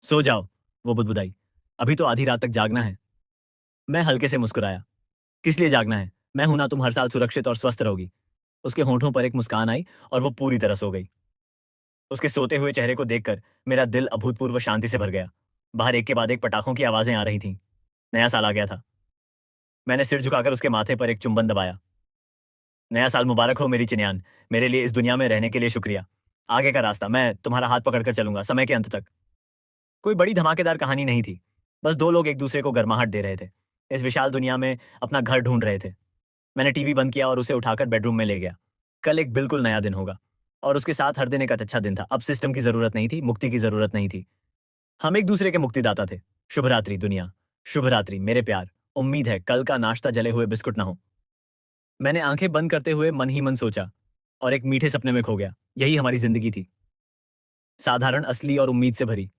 सो जाओ, वो बुदबुदाई। अभी तो आधी रात तक जागना है। मैं हल्के से मुस्कुराया। किस लिए जागना है? मैं हूं ना, तुम हर साल सुरक्षित और स्वस्थ रहोगी। उसके होंठों पर एक मुस्कान आई और वो पूरी तरह सो गई। उसके सोते हुए चेहरे को देखकर मेरा दिल अभूतपूर्व शांति से भर गया। बाहर एक के बाद एक पटाखों की आवाजें आ रही थीं। नया साल आ गया था। मैंने सिर झुकाकर उसके माथे पर एक चुंबन दबाया। नया साल मुबारक हो मेरी चिन्यान। मेरे लिए इस दुनिया में रहने के लिए शुक्रिया। आगे का रास्ता मैं तुम्हारा हाथ पकड़कर चलूंगा समय के अंत तक। कोई बड़ी धमाकेदार कहानी नहीं थी। बस दो लोग एक दूसरे को गर्माहट दे रहे थे। इस विशाल दुनिया में अपना घर ढूंढ रहे थे। मैंने टीवी बंद किया और उसे उठाकर बेडरूम में ले गया। कल एक बिल्कुल नया दिन होगा और उसके साथ हर दिन एक अच्छा दिन था। अब सिस्टम की जरूरत नहीं थी, मुक्ति की जरूरत नहीं थी। हम एक दूसरे के मुक्तिदाता थे। शुभ रात्रि दुनिया। शुभ रात्रि मेरे प्यार। उम्मीद है कल का नाश्ता जले हुए बिस्कुट ना हो। मैंने आंखें बंद करते हुए मन ही मन सोचा और एक मीठे सपने में खो गया। यही हमारी जिंदगी थी, साधारण, असली और उम्मीद से भरी।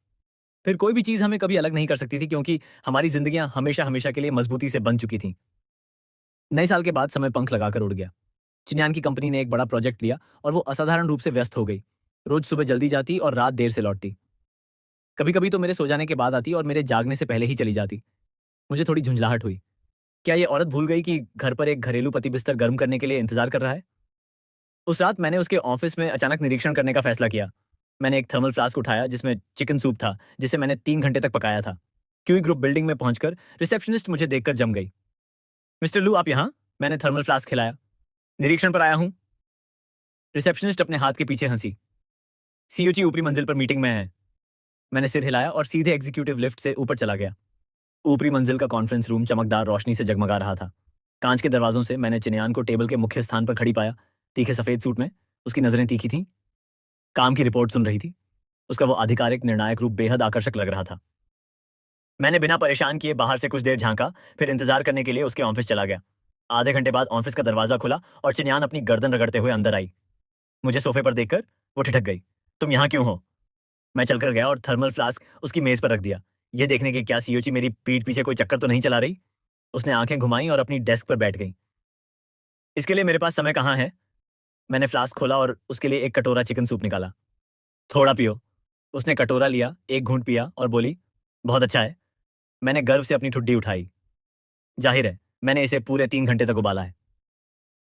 फिर कोई भी चीज हमें कभी अलग नहीं कर सकती थी, क्योंकि हमारी जिंदगियां हमेशा हमेशा के लिए मजबूती से बन चुकी थीं। नए साल के बाद समय पंख लगाकर उड़ गया। चिन्यान की कंपनी ने एक बड़ा प्रोजेक्ट लिया और वो असाधारण रूप से व्यस्त हो गई। रोज सुबह जल्दी जाती और रात देर से लौटती। कभी कभी तो मेरे सो जाने के बाद आती और मेरे जागने से पहले ही चली जाती। मुझे थोड़ी झुंझलाहट हुई। क्या ये औरत भूल गई कि घर पर एक घरेलू पति बिस्तर गर्म करने के लिए इंतजार कर रहा है? उस रात मैंने उसके ऑफिस में अचानक निरीक्षण करने का फैसला किया। मैंने एक थर्मल फ्लास्क उठाया जिसमें चिकन सूप था, जिसे मैंने 3 घंटे तक पकाया था। क्यूई ग्रुप बिल्डिंग में पहुंचकर रिसेप्शनिस्ट मुझे देखकर जम गई। मिस्टर लू, आप यहाँ? मैंने थर्मल फ्लास्क खिलाया। निरीक्षण पर आया हूँ। रिसेप्शनिस्ट अपने हाथ के पीछे हंसी। सीओची ऊपरी मंजिल पर मीटिंग में है। मैंने सिर हिलाया और सीधे एग्जीक्यूटिव लिफ्ट से ऊपर चला गया। ऊपरी मंजिल का कॉन्फ्रेंस रूम चमकदार रोशनी से जगमगा रहा था। कांच के दरवाजों से मैंने चिन्यान को टेबल के मुख्य स्थान पर खड़ी पाया। तीखे सफेद सूट में, उसकी नजरें तीखी थीं। काम की रिपोर्ट सुन रही थी। उसका वो आधिकारिक निर्णायक रूप बेहद आकर्षक लग रहा था। मैंने बिना परेशान किए बाहर से कुछ देर झांका, फिर इंतजार करने के लिए उसके ऑफिस चला गया। आधे घंटे बाद ऑफिस का दरवाजा खुला और चिन्यान अपनी गर्दन रगड़ते हुए अंदर आई। मुझे सोफे पर देखकर वो ठिठक गई। तुम यहाँ क्यों हो? मैं चलकर गया और थर्मल फ्लास्क उसकी मेज पर रख दिया, ये देखने की क्या सीओची मेरी पीठ पीछे कोई चक्कर तो नहीं चला रही। उसने आंखें घुमाई और अपनी डेस्क पर बैठ गई। इसके लिए मेरे पास समय कहाँ है? मैंने फ्लास्क खोला और उसके लिए एक कटोरा चिकन सूप निकाला। थोड़ा पियो। उसने कटोरा लिया, एक घूंट पिया और बोली, बहुत अच्छा है। मैंने गर्व से अपनी ठुड्डी उठाई। जाहिर है, मैंने इसे पूरे 3 घंटे तक उबाला है।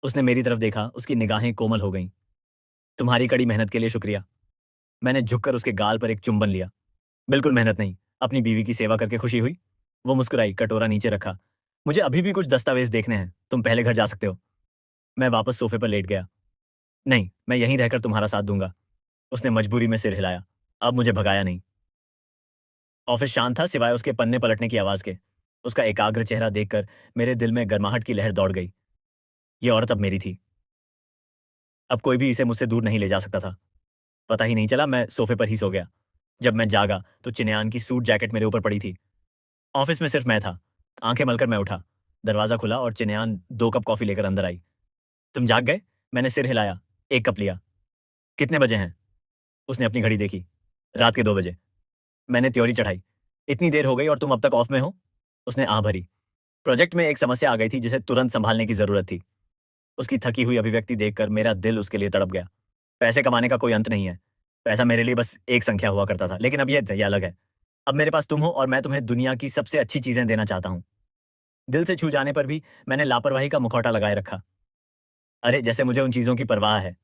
उसने मेरी तरफ देखा, उसकी निगाहें कोमल हो गईं। तुम्हारी कड़ी मेहनत के लिए शुक्रिया। मैंने झुककर उसके गाल पर एक चुंबन लिया। बिल्कुल मेहनत नहीं, अपनी बीवी की सेवा करके खुशी हुई। वो मुस्कुराई, कटोरा नीचे रखा। मुझे अभी भी कुछ दस्तावेज देखने हैं, तुम पहले घर जा सकते हो। मैं वापस सोफे पर लेट गया। नहीं, मैं यहीं रहकर तुम्हारा साथ दूंगा। उसने मजबूरी में सिर हिलाया। अब मुझे भगाया नहीं। ऑफिस शांत था, सिवाय उसके पन्ने पलटने की आवाज के। उसका एकाग्र चेहरा देखकर मेरे दिल में गर्माहट की लहर दौड़ गई। ये औरत अब मेरी थी। अब कोई भी इसे मुझसे दूर नहीं ले जा सकता था। पता ही नहीं चला, मैं सोफे पर ही सो गया। जब मैं जागा तो चिन्यान की सूट जैकेट मेरे ऊपर पड़ी थी। ऑफिस में सिर्फ मैं था। आंखें मलकर मैं उठा। दरवाजा खुला और चिन्यान 2 कप कॉफी लेकर अंदर आई। तुम जाग गए? मैंने सिर हिलाया। 1 कप लिया। कितने बजे हैं? उसने अपनी घड़ी देखी। रात के 2 बजे। मैंने त्योरी चढ़ाई। इतनी देर हो गई और तुम अब तक ऑफ में हो? उसने आह भरी। प्रोजेक्ट में एक समस्या आ गई थी जिसे तुरंत संभालने की जरूरत थी। उसकी थकी हुई अभिव्यक्ति देखकर मेरा दिल उसके लिए तड़प गया। पैसे कमाने का कोई अंत नहीं है। पैसा मेरे लिए बस एक संख्या हुआ करता था, लेकिन अब ये अलग है। अब मेरे पास तुम हो और मैं तुम्हें दुनिया की सबसे अच्छी चीजें देना चाहता हूँ। दिल से छू जाने पर भी मैंने लापरवाही का मुखौटा लगाए रखा। अरे, जैसे मुझे उन चीजों की परवाह है।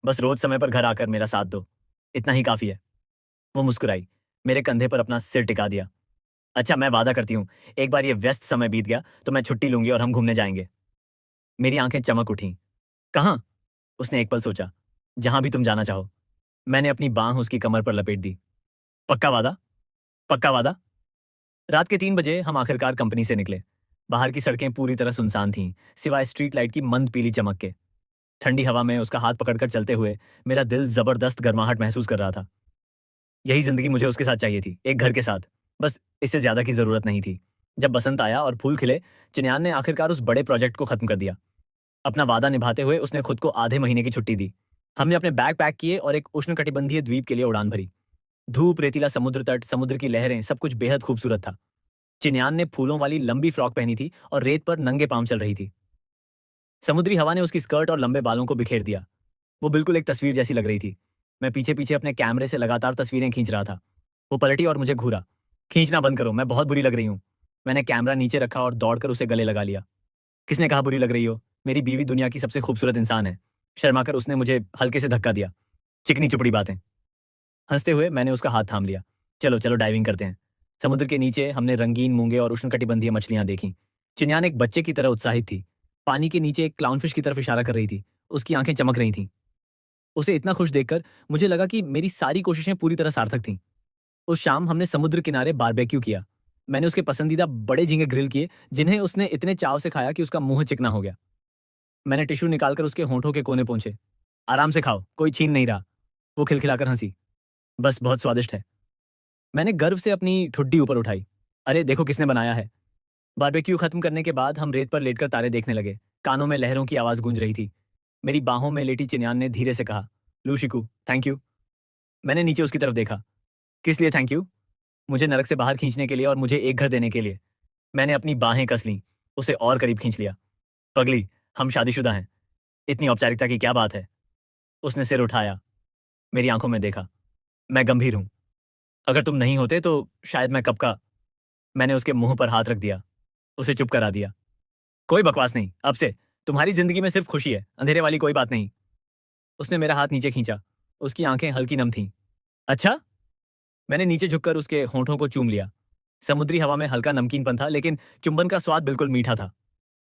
बस रोज समय पर घर आकर मेरा साथ दो, इतना ही काफी है। वो मुस्कुराई, मेरे कंधे पर अपना सिर टिका दिया। अच्छा, मैं वादा करती हूँ, एक बार ये व्यस्त समय बीत गया तो मैं छुट्टी लूंगी और हम घूमने जाएंगे। मेरी आंखें चमक उठीं। कहाँ? उसने एक पल सोचा। जहां भी तुम जाना चाहो। मैंने अपनी बांह उसकी कमर पर लपेट दी। पक्का वादा? पक्का वादा? रात के 3 बजे हम आखिरकार कंपनी से निकले। बाहर की सड़कें पूरी तरह सुनसान थीं, सिवाय स्ट्रीट लाइट की मंद पीली चमक के। ठंडी हवा में उसका हाथ पकड़कर चलते हुए मेरा दिल जबरदस्त गर्माहट महसूस कर रहा था। यही जिंदगी मुझे उसके साथ चाहिए थी, एक घर के साथ। बस इससे ज्यादा की जरूरत नहीं थी। जब बसंत आया और फूल खिले, चिन्यान ने आखिरकार उस बड़े प्रोजेक्ट को खत्म कर दिया। अपना वादा निभाते हुए उसने खुद को आधे महीने की छुट्टी दी। हमने अपने बैग पैक किए और एक उष्णकटिबंधीय द्वीप के लिए उड़ान भरी। धूप, रेतीला समुद्र तट, समुद्र की लहरें, सब कुछ बेहद खूबसूरत था। चिन्यान ने फूलों वाली लंबी फ्रॉक पहनी थी और रेत पर नंगे पांव चल रही थी। समुद्री हवा ने उसकी स्कर्ट और लंबे बालों को बिखेर दिया। वो बिल्कुल एक तस्वीर जैसी लग रही थी। मैं पीछे पीछे अपने कैमरे से लगातार तस्वीरें खींच रहा था। वो पलटी और मुझे घूरा। खींचना बंद करो, मैं बहुत बुरी लग रही हूँ। मैंने कैमरा नीचे रखा और दौड़कर उसे गले लगा लिया। किसने कहा बुरी लग रही हो? मेरी बीवी दुनिया की सबसे खूबसूरत इंसान है। शर्माकर उसने मुझे हल्के से धक्का दिया। चिकनी चुपड़ी बातें। हंसते हुए मैंने उसका हाथ थाम लिया। चलो चलो, डाइविंग करते हैं। समुद्र के नीचे हमने रंगीन मूंगे और उष्णकटिबंधीय मछलियां देखीं। चिन्यान एक बच्चे की तरह उत्साहित थी। पानी के नीचे एक क्लाउनफिश की तरफ इशारा कर रही थी। उसकी आंखें चमक रही थीं। उसे इतना खुश देखकर मुझे लगा कि मेरी सारी कोशिशें पूरी तरह सार्थक थीं। उस शाम हमने समुद्र किनारे बारबेक्यू किया। मैंने उसके पसंदीदा बड़े झींगे ग्रिल किए, जिन्हें उसने इतने चाव से खाया कि उसका मुंह चिकना हो गया। मैंने टिश्यू निकालकर उसके होंठों के कोने पोंछे। आराम से खाओ, कोई छीन नहीं रहा। वो खिलखिलाकर हंसी। बस बहुत स्वादिष्ट है। मैंने गर्व से अपनी ठुड्डी ऊपर उठाई। अरे देखो किसने बनाया है। बारबेक्यू खत्म करने के बाद हम रेत पर लेटकर तारे देखने लगे। कानों में लहरों की आवाज गूंज रही थी। मेरी बाहों में लेटी चिन्यान ने धीरे से कहा, लूशिकू, थैंक यू। मैंने नीचे उसकी तरफ देखा। किस लिए थैंक यू? मुझे नरक से बाहर खींचने के लिए और मुझे एक घर देने के लिए। मैंने अपनी बाहें कस लीं, उसे और करीब खींच लिया। पगली, हम शादीशुदा हैं। इतनी औपचारिकता की क्या बात है? उसने सिर उठाया, मेरी आंखों में देखा। मैं गंभीर हूं। अगर तुम नहीं होते तो शायद मैं कब का। मैंने उसके मुंह पर हाथ रख दिया, उसे चुप करा दिया। कोई बकवास नहीं, अब से तुम्हारी जिंदगी में सिर्फ खुशी है, अंधेरे वाली कोई बात नहीं। उसने मेरा हाथ नीचे खींचा। उसकी आंखें हल्की नम थीं। अच्छा? मैंने नीचे झुककर उसके होंठों को चूम लिया। समुद्री हवा में हल्का नमकीनपन था, लेकिन चुंबन का स्वाद बिल्कुल मीठा था।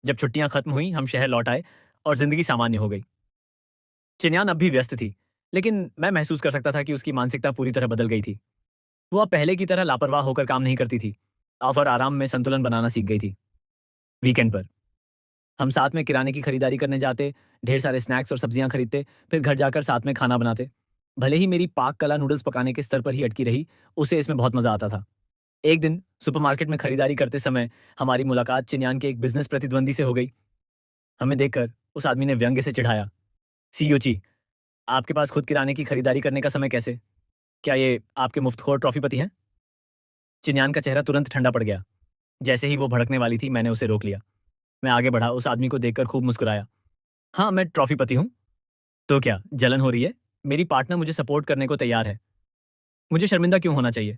जब छुट्टियां खत्म हुई, हम शहर लौट आए और जिंदगी सामान्य हो गई। चिन्यान अब भी व्यस्त थी, लेकिन मैं महसूस कर सकता था कि उसकी मानसिकता पूरी तरह बदल गई थी। वो अब पहले की तरह लापरवाह होकर काम नहीं करती थी। और आराम में संतुलन बनाना सीख गई थी। वीकेंड पर हम साथ में किराने की खरीदारी करने जाते, ढेर सारे स्नैक्स और सब्जियां खरीदते, फिर घर जाकर साथ में खाना बनाते। भले ही मेरी पाक कला नूडल्स पकाने के स्तर पर ही अटकी रही, उसे इसमें बहुत मजा आता था। एक दिन सुपरमार्केट में खरीदारी करते समय हमारी मुलाकात चिन्यान के एक बिजनेस प्रतिद्वंदी से हो गई। हमें देखकर उस आदमी ने व्यंग्य से चिढ़ाया, सीयूची, आपके पास खुद किराने की खरीदारी करने का समय कैसे? क्या ये आपके मुफ्तखोर ट्रॉफीपति हैं? चिन्यान का चेहरा तुरंत ठंडा पड़ गया। जैसे ही वो भड़कने वाली थी, मैंने उसे रोक लिया। मैं आगे बढ़ा, उस आदमी को देखकर खूब मुस्कुराया। हाँ, मैं ट्रॉफीपति हूँ। तो क्या जलन हो रही है? मेरी पार्टनर मुझे सपोर्ट करने को तैयार है। मुझे शर्मिंदा क्यों होना चाहिए?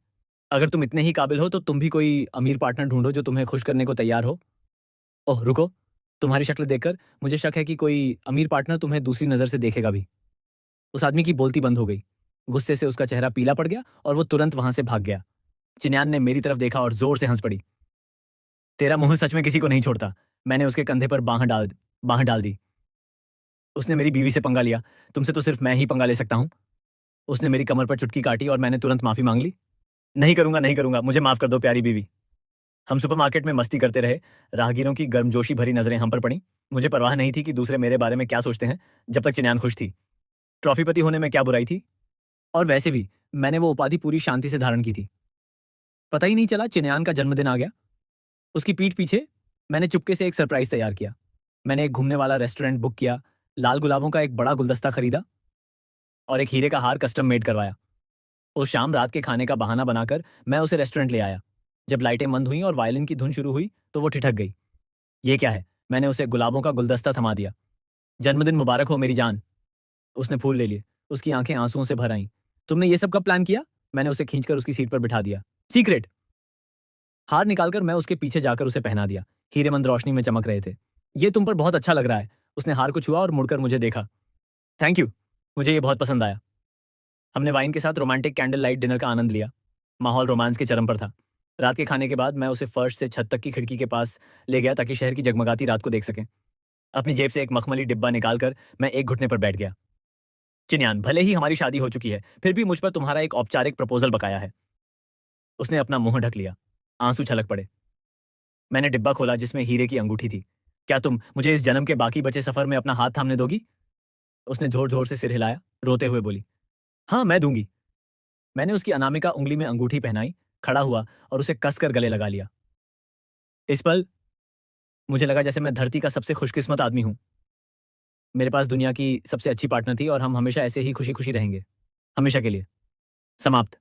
अगर तुम इतने ही काबिल हो तो तुम भी कोई अमीर पार्टनर ढूंढो जो तुम्हें खुश करने को तैयार हो। ओह रुको, तुम्हारी शक्ल देखकर मुझे शक है कि कोई अमीर पार्टनर तुम्हें दूसरी नज़र से देखेगा भी। उस आदमी की बोलती बंद हो गई। गुस्से से उसका चेहरा पीला पड़ गया और वो तुरंत वहां से भाग गया। चिन्यान ने मेरी तरफ देखा और जोर से हंस पड़ी। तेरा मुंह सच में किसी को नहीं छोड़ता। मैंने उसके कंधे पर बांह डाल दी। उसने मेरी बीवी से पंगा लिया। तुमसे तो सिर्फ मैं ही पंगा ले सकता हूँ। उसने मेरी कमर पर चुटकी काटी और मैंने तुरंत माफी मांग ली। नहीं करूंगा, नहीं करूंगा, मुझे माफ कर दो प्यारी बीवी। हम सुपरमार्केट में मस्ती करते रहे। राहगीरों की गर्मजोशी भरी नजरें हम पर पड़ी। मुझे परवाह नहीं थी कि दूसरे मेरे बारे में क्या सोचते हैं, जब तक चिन्यान खुश थी। ट्रॉफीपति होने में क्या बुराई थी? और वैसे भी मैंने वो उपाधि पूरी शांति से धारण की थी। पता ही नहीं चला चिन्यान का जन्मदिन आ गया। उसकी पीठ पीछे मैंने चुपके से एक सरप्राइज तैयार किया। मैंने एक घूमने वाला रेस्टोरेंट बुक किया, लाल गुलाबों का एक बड़ा गुलदस्ता खरीदा और एक हीरे का हार कस्टम मेड करवाया। उस शाम रात के खाने का बहाना बनाकर मैं उसे रेस्टोरेंट ले आया। जब लाइटें बंद हुईं और वायलिन की धुन शुरू हुई तो वो ठिठक गई। ये क्या है? मैंने उसे गुलाबों का गुलदस्ता थमा दिया। जन्मदिन मुबारक हो मेरी जान। उसने फूल ले लिए। उसकी आंखें आंसुओं से भर आईं। तुमने ये सब कब प्लान किया? मैंने उसे खींचकर उसकी सीट पर बिठा दिया। सीक्रेट। हार निकालकर मैं उसके पीछे जाकर उसे पहना दिया। हीरेमंद रोशनी में चमक रहे थे। ये तुम पर बहुत अच्छा लग रहा है। उसने हार को छुआ और मुड़कर मुझे देखा। थैंक यू, मुझे ये बहुत पसंद आया। हमने वाइन के साथ रोमांटिक कैंडल लाइट डिनर का आनंद लिया। माहौल रोमांस के चरम पर था। रात के खाने के बाद मैं उसे फर्श से छत तक की खिड़की के पास ले गया ताकि शहर की जगमगाती रात को देख सकें। अपनी जेब से एक मखमली डिब्बा निकालकर मैं एक घुटने पर बैठ गया। चिन्यान, भले ही हमारी शादी हो चुकी है, फिर भी मुझ पर तुम्हारा एक औपचारिक प्रपोजल बकाया है। उसने अपना मुंह ढक लिया। आंसू छलक पड़े। मैंने डिब्बा खोला जिसमें हीरे की अंगूठी थी। क्या तुम मुझे इस जन्म के बाकी बचे सफर में अपना हाथ थामने दोगी? उसने जोर जोर से सिर हिलाया, रोते हुए बोली, हाँ मैं दूंगी। मैंने उसकी अनामिका उंगली में अंगूठी पहनाई, खड़ा हुआ और उसे कसकर गले लगा लिया। इस पल मुझे लगा जैसे मैं धरती का सबसे खुशकिस्मत आदमी हूं। मेरे पास दुनिया की सबसे अच्छी पार्टनर थी और हम हमेशा ऐसे ही खुशी खुशी रहेंगे। हमेशा के लिए। समाप्त।